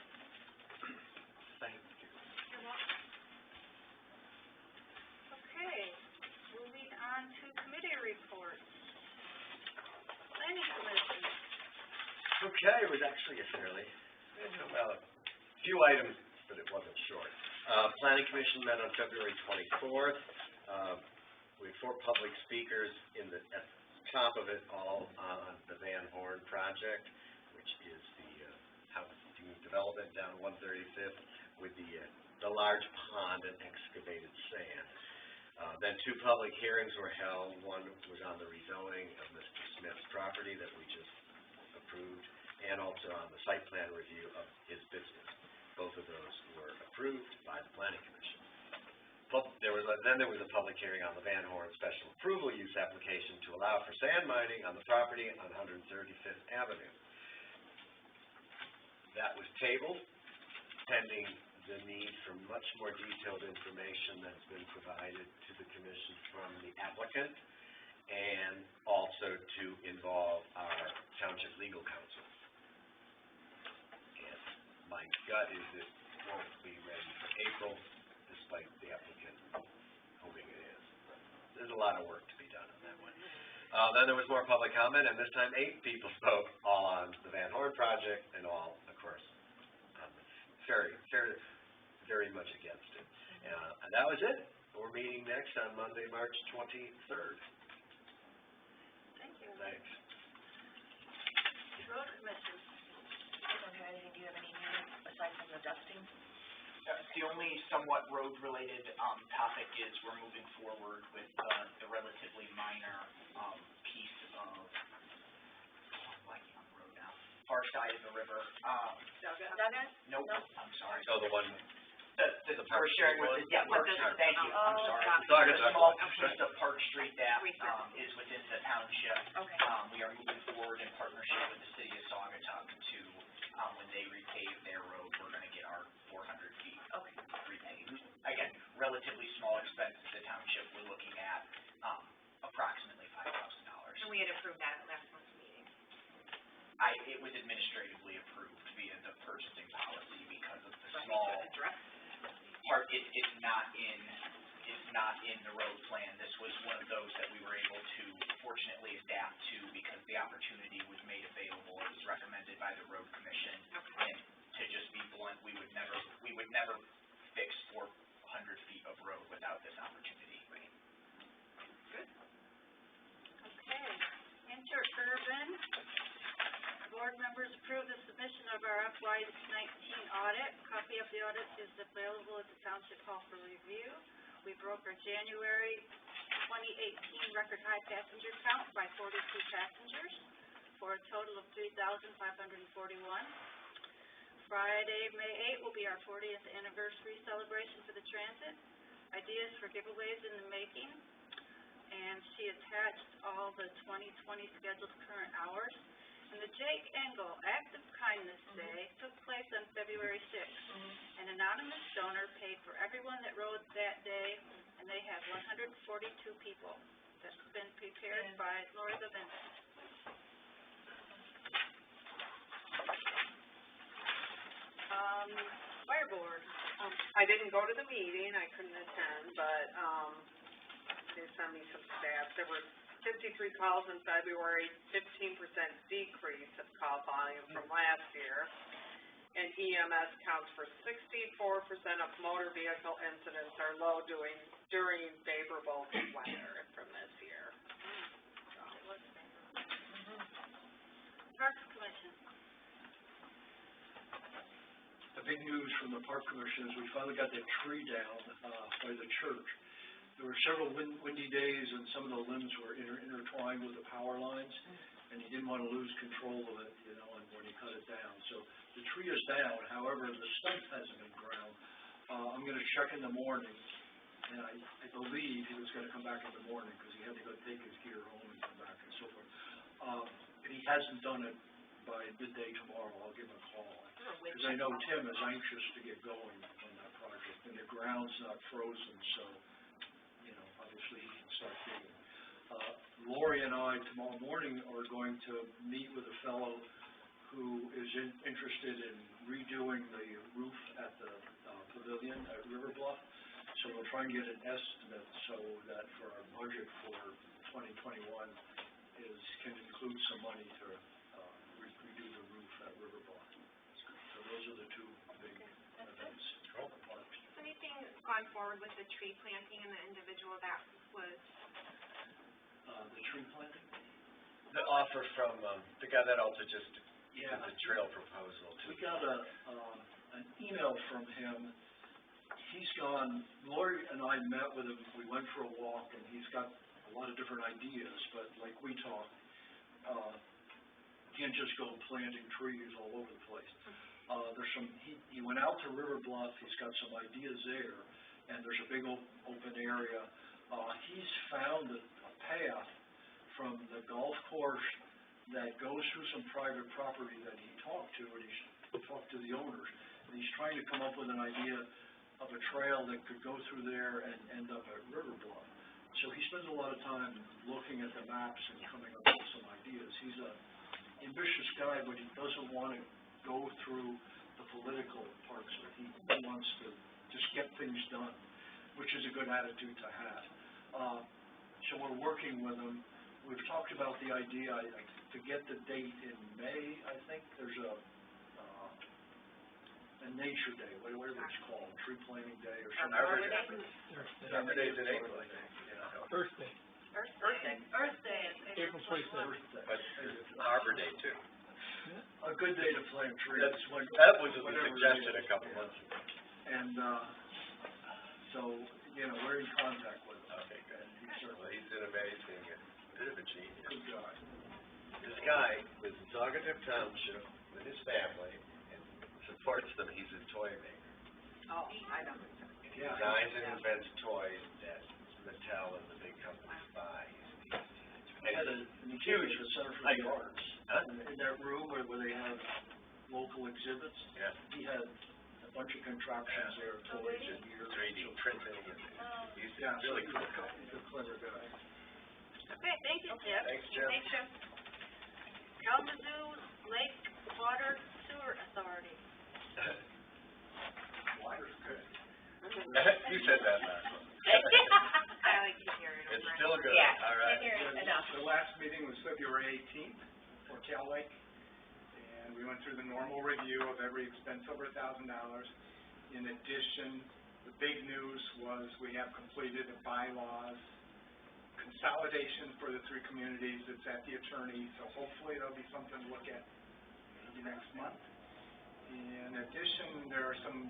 Thank you. You're welcome. Okay, moving on to committee reports. Planning Commission. Okay, it was actually a fairly, well, a few items, but it wasn't short. Planning Commission met on February 24th. We had 4 public speakers at the top of it, all on the Van Horn project, which is the housing development down 135th with the large pond and excavated sand. Then 2 public hearings were held. One was on the rezoning of Mr. Smith's property that we just approved, and also on the site plan review of his business. Both of those were approved by the Planning Commission. Then there was a public hearing on the Van Horn special approval use application to allow for sand mining on the property on 135th Avenue. That was tabled, pending the need for much more detailed information that's been provided to the commission from the applicant, and also to involve our township legal counsel. And my gut is it won't be ready for April, despite the applicant hoping it is. But there's a lot of work to be done on that one. Then there was more public comment, and this time 8 people spoke, all on the Van Horn project, and all, of course, very much against it. And that was it. We're meeting next on Monday, March 23rd. Thank you. Thanks. Road Commission. I don't have anything, do you have any news aside from the dusting? The only somewhat road-related, topic is we're moving forward with, the relatively minor, piece of, I'm blanking on the road now, far side of the river, Douglas? nope, I'm sorry. Oh, the one, The the Park we're sharing Street with, one? yeah, Park Street, thank you, I'm Oh, sorry. Saugatuck. The small piece of Park Street that, is within the township. Okay. We are moving forward in partnership with the city of Saugatuck to, when they repave their road, we're gonna get our 400 feet Okay. repaved. Again, relatively small expense to the township, we're looking at, approximately $5,000. And we had approved that at last month's meeting. It was administratively approved via the purchasing policy because of the So I need small to address. part, it's not in the road plan. This was one of those that we were able to fortunately adapt to because the opportunity was made available. It was FY19 audit. Copy of the audit is available at the Township Hall for review. We broke our January 2018 record high passenger count by 42 passengers for a total of 3,541. Friday, May 8th will be our 40th anniversary celebration for the transit. Ideas for giveaways in the making. And she attached all the 2020 scheduled current hours. And the Jake Engel Act of Kindness Day took place on February 6th. An anonymous donor paid for everyone that rode that day, and they had 142 people. That's been prepared by Lori Levin. Fire board. I didn't go to the meeting, I couldn't attend, but, they sent me some stats. There were 53 calls in February, 15% decrease of call volume from last year. And EMS counts for 64% of motor vehicle incidents are low during favorable weather from this year. Parks Commission. The big news from the Park Commission is we finally got that tree down, by the church. There were several windy days and some of the limbs were intertwined with the power lines, and he didn't want to lose control of it, you know, and when he cut it down. So the tree is down, however, the stump hasn't been ground. I'm gonna check in the morning, and I believe he was gonna come back in the morning because he had to go take his gear home and come back and so forth. If he hasn't done it by midday tomorrow, I'll give him a call. Because I know Tim is anxious to get going on that project, and the ground's not frozen, so, you know, obviously he can start digging. Lori and I tomorrow morning are going to meet with a fellow who is interested in redoing the roof at the pavilion at River Bluff. So we'll try and get an estimate so that for our budget for 2021 can include some money to redo the roof at River Bluff. So those are the two big events. Parks. Has anything gone forward with the tree planting and the individual that was? The tree planting? The offer from, the guy that also just did Yeah. the trail proposal too. We got an email from him. He's gone, Lori and I met with him, we went for a walk, and he's got a lot of different ideas, but like we talked, can't just go planting trees all over the place. There's some, he went out to River Bluff, he's got some ideas there, and there's a big open area. He's found a path from the golf course that goes through some private property that he talked to, and he's talked to the owners, and he's trying to come up with an idea of a trail that could go through there and end up at River Bluff. So he spends a lot of time looking at the maps and coming up with some ideas. He's an ambitious guy, but he doesn't want to go through the political parts of it. He wants to just get things done, which is a good attitude to have. So we're working with him. We've talked about the idea, to get the date in May, I think, there's a nature day, whatever it's called, tree planting day or something. Arbor Day's in April, I think, you know. Earth Day, Earth Day. April 26th. But it's Arbor Day too. A good day to plant trees. That was a whatever it suggestion is. a couple months ago. And, so, you know, we're in contact with him. Okay, good. And he's Well, certainly he's an amazing, bit of a a genius. good guy. This guy was in Saugatuck Township with his family and supports them. He's a toy maker. Oh, I know. He designs and invents toys that Mattel and the big companies buy. He had an huge Center for the Arts. In that room where they have local exhibits, Yeah. he had a bunch of contraptions there, toys and gear. 3D printing and he's Yeah, really cool. He's a clever guy. Okay, thank you, Tim. Thanks, Jim. Thanks, Jim. Kalamazoo Lake Water Sewer Authority. Water's good. You said that last one. I like to hear it It's over. still good, Yeah. all right. Here, enough. The last meeting was February 18th for Cal Lake, and we went through the normal review of every expense over $1,000. In addition, the big news was we have completed the bylaws consolidation for the three communities. It's at the attorney, so hopefully there'll be something to look at maybe next month. In addition, there are some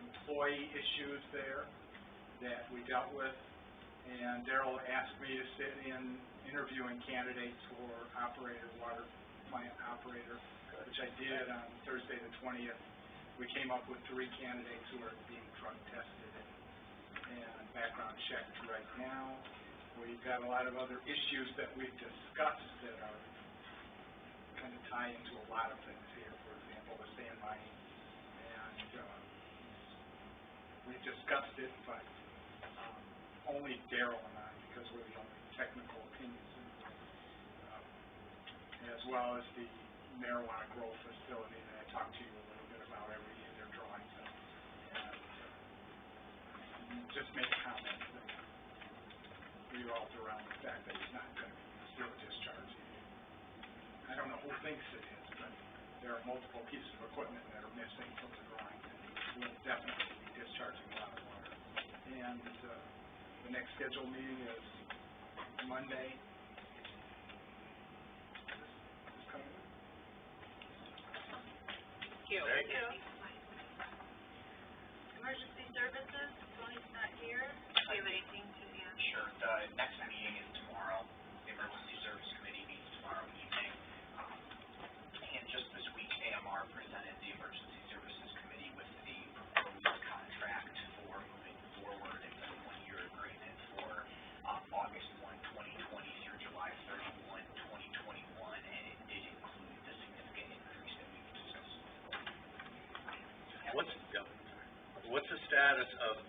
employee issues there that we dealt with, and Daryl asked me to sit in interviewing candidates for water plant operator, which I did on Thursday the 20th. We came up with 3 candidates who are being drug tested and background checked right now. We've got a lot of other issues that we've discussed that are kind of tie into a lot of things here. For example, the sand mining, and we've discussed it, but only Daryl and I, because we're the only technical opinions, as well as the marijuana grow facility that I talked to you a little bit about every in their drawings, and just make comments that revolve around the fact that it's not going to be zero discharge. I don't know who thinks it is, but there are multiple pieces of equipment that are missing from the drawings, and we'll definitely be discharging a lot of water. And the next scheduled meeting is Monday. This coming week. Thank you. Thank you. Emergency services, Tony's not here. Do you have anything to add? Sure. The next meeting is tomorrow. The Emergency Service Committee meets tomorrow evening. And just this week, AMR presented the Emergency Services Committee with the proposed contract for moving forward. It's a 1-year agreement for August 1, 2020 through July 31, 2021, and it did include the significant increase that we've discussed. What's the status of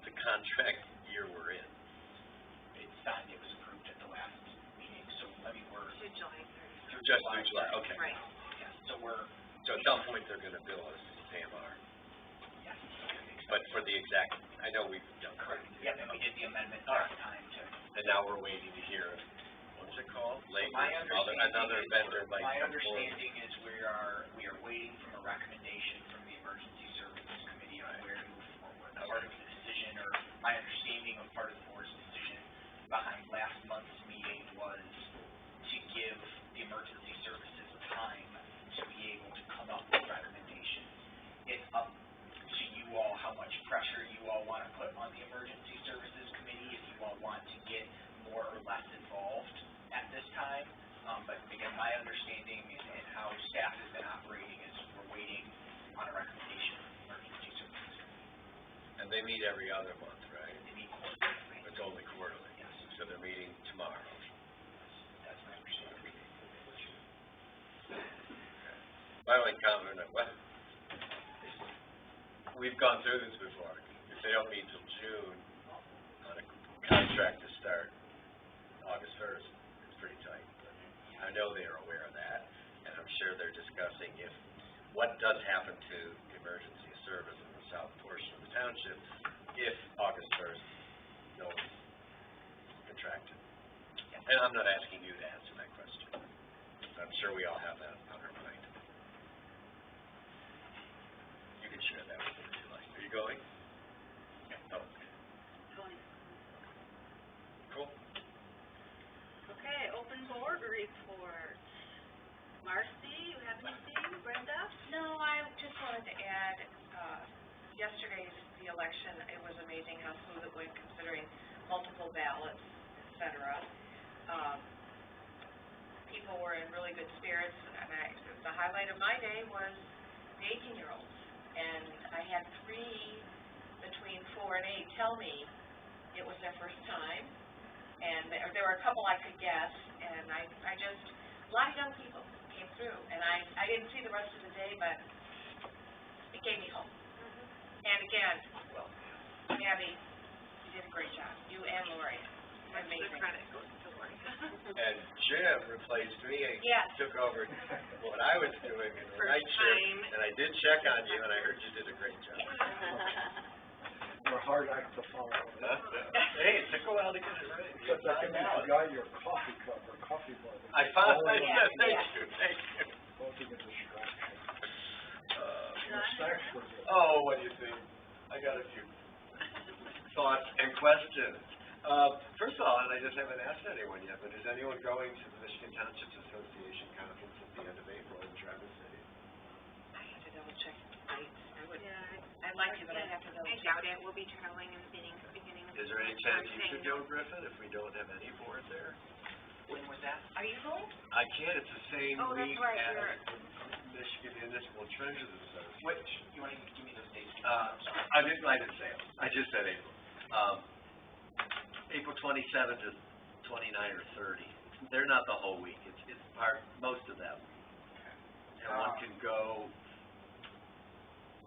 the contract year we're in? It's signed, it was approved at the last meeting, so, I mean, we're To July 30th. Through July, okay. Right. yeah, so we're, So at some point they're gonna bill us AMR, yes. but for the exact, I know we've done correct. Yep, and we did the amendment last time to. And now we're waiting to hear, what's it called? My understanding Another is, vendor might my come forward. understanding is we are waiting from a recommendation from the Emergency Services Committee on where to move forward. Part of the decision, or my understanding of part of the board's decision behind last month's meeting was to give the emergency services time to be able to come up with recommendations. It's up to you all how much pressure you all want to put on the Emergency Services Committee, if you all want to get more or less involved at this time. But again, my understanding and how staff has been operating is we're waiting on a recommendation from the Emergency Services Committee. And they meet every other month, right? They meet quarterly. It's only quarterly. Yes. So they're meeting tomorrow. That's my understanding. My only comment on what, we've gone through this before. If they don't meet till June on a contract to start August 1st, it's pretty tight. But I know they are aware of that, and I'm sure they're discussing what does happen to emergency service in the south portion of the township if August 1st no one's contracted. And I'm not asking you to answer that question. I'm sure we all have that on our mind. You can share that with me if you like. Are you going? Yeah. Oh, Tony. cool. Okay, open board report. Marcy, you have anything? Brenda? No, I just wanted to add, yesterday's, the election, it was amazing how smooth it went considering multiple ballots, et cetera. People were in really good spirits, and the highlight of my day was the 18-year-olds. And I had 3 between 4 and 8 tell me it was their first time, and there were a couple I could guess, and I just, a lot of young people came through, and I didn't see the rest of the day, but it gave me hope. And again, Abby, you did a great job. You and Lori, amazing. The credit goes to Lori. And Jim replaced me and Yes. took over what I was doing in the night shift. time. And I did check on you, and I heard you did a great job. We're a hard act to follow. Hey, it took a while to get it right. Except I think you forgot your coffee cup or coffee mug. I found Oh, it. yeah. Thank you, thank you. Both of the distraction. Your snacks were good. Oh, what do you think? I got a few thoughts and questions. First of all, and I just haven't asked anyone yet, but is anyone going to the Michigan Townships Association conference at the end of April in Traverse City? I double check dates. I would, Yeah, I'd like to, but I'd have to double I check. doubt it, we'll be traveling in the beginning of. Is there any chance you should go, Griffin, if we don't have any board there? When was that? Are you going? I can't, it's the same Oh, that's week right, as you're- the Michigan Municipal Treasures Association. Which, you wanna give me those dates? I didn't say it, I just said April. April 27th to 29 or 30. They're not the whole week, it's most of that week. And one can go,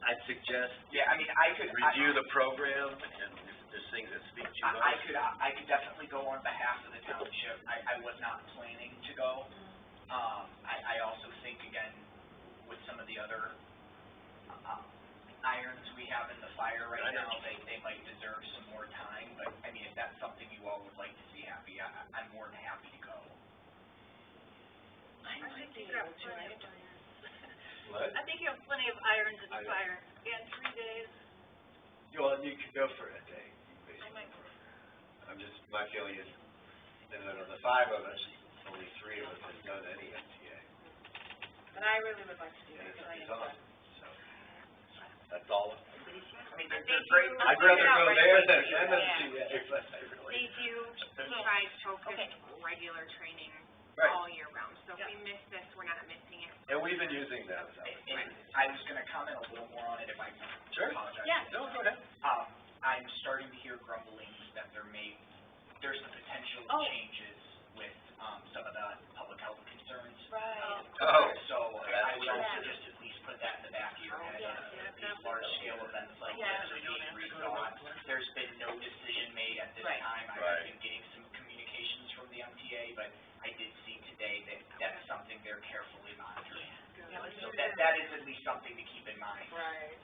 I'd suggest Yeah, I mean, I could. review the program, and if there's things that speak to you most. I could definitely go on behalf of the township. I was not planning to go. I also think, again, with some of the other, irons we have in the fire right now, they might deserve some more time, but, I mean, if that's something you all would like to see happy, I'm more than happy to go. I might be able to, I have to. What? I think you have plenty of irons in I the know. fire. Yeah, 3 days. Well, you could go for a day, I basically. might. My feeling is, and out of the 5 of us, only 3 of us have done any MTA. But I really would like to do And it, because I it's am. awesome, so, that's all. I mean, they're great. I'd rather go there than MTA, but I really. They do provide focused, Okay. regular training Right. all year round, so if we miss this, we're not missing it. And we've been using them, so. And I was gonna comment a little more on it if I can. Sure. Apologize. Yeah. No, go ahead. I'm starting to hear grumblings that there's some potential Oh. changes with, some of the public health concerns. Right. Oh. So I would true. also just at least put that in the back of your head. These large scale events like Yeah. this are being rethought. There's been no decision made at this Right. time. Right. I've been getting some communications from the MTA, but I did see today that that's something they're carefully monitoring. Yeah, let's So do that. that is at least something to keep in mind Right,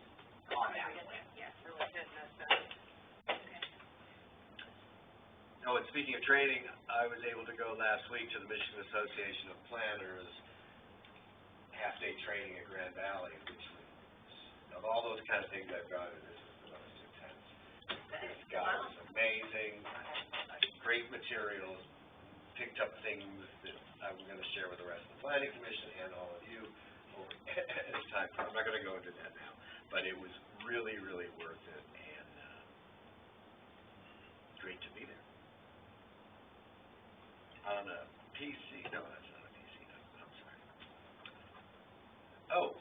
on that plan. Yes. really hitting us that. Oh, and speaking of training, I was able to go last week to the Michigan Association of Planners half-day training at Grand Valley, which was, of all those kind of things I've gone to, this is the most intense. This guy was amazing, great materials, picked up things that I'm gonna share with the rest of the planning commission and all of you over, as time, I'm not gonna go into that now, but it was really, really worth it, and, great to be there. On a PC, no, that's not a PC, no, I'm sorry. Oh,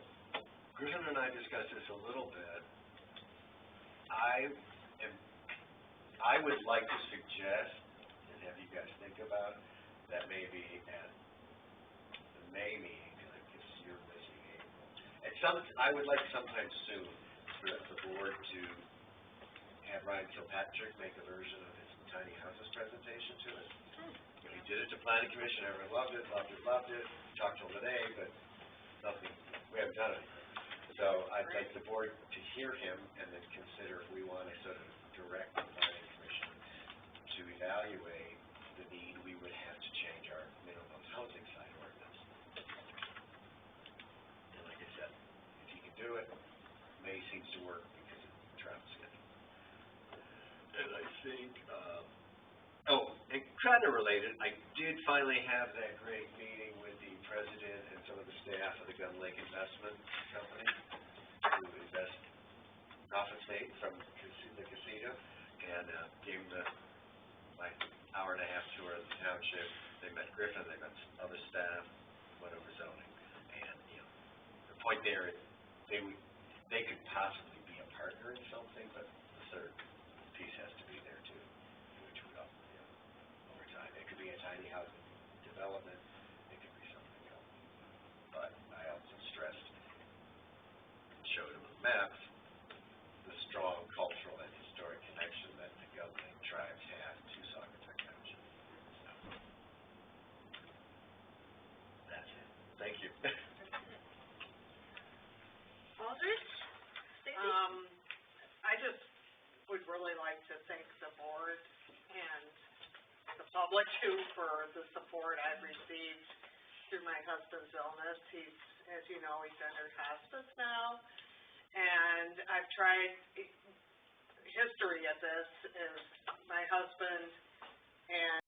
Griffin and I discussed this a little bit. I would like to suggest, and have you guys think about, that maybe at the May meeting, because I guess you're missing April, I would like sometime soon for the board to have Ryan Kilpatrick make a version of his tiny houses presentation to us. He did it to planning commission, everyone loved it, talked to him today, but nothing, we haven't done it. So I'd like the board to hear him and then consider if we want to sort of direct the planning commission to evaluate the need we would have to change our minimum housing side ordinance. And like I said, if he can do it, May seems to work because of the travel schedule. And I think, and kind of related, I did finally have that great meeting with the president and some of the staff of the Gun Lake Investment Company, who invest profit state from the casino, and gave them my hour-and-a-half tour of the township. They met Griffin, they met some other staff, went over zoning, and, the point there is, they could possibly be a partner in something, but the third piece has to be there too, which would help, over time. It could be a tiny housing development, it could be something else. But I also stressed, and showed them on maps, the strong cultural and historic connection that the Gun Lake tribes have to Saugatuck Township. So, that's it. Thank you. Aldrich? I just would really like to thank the board and the public too for the support I've received through my husband's illness. He's, as you know, he's under hospice now, and I've tried, history of this is my husband and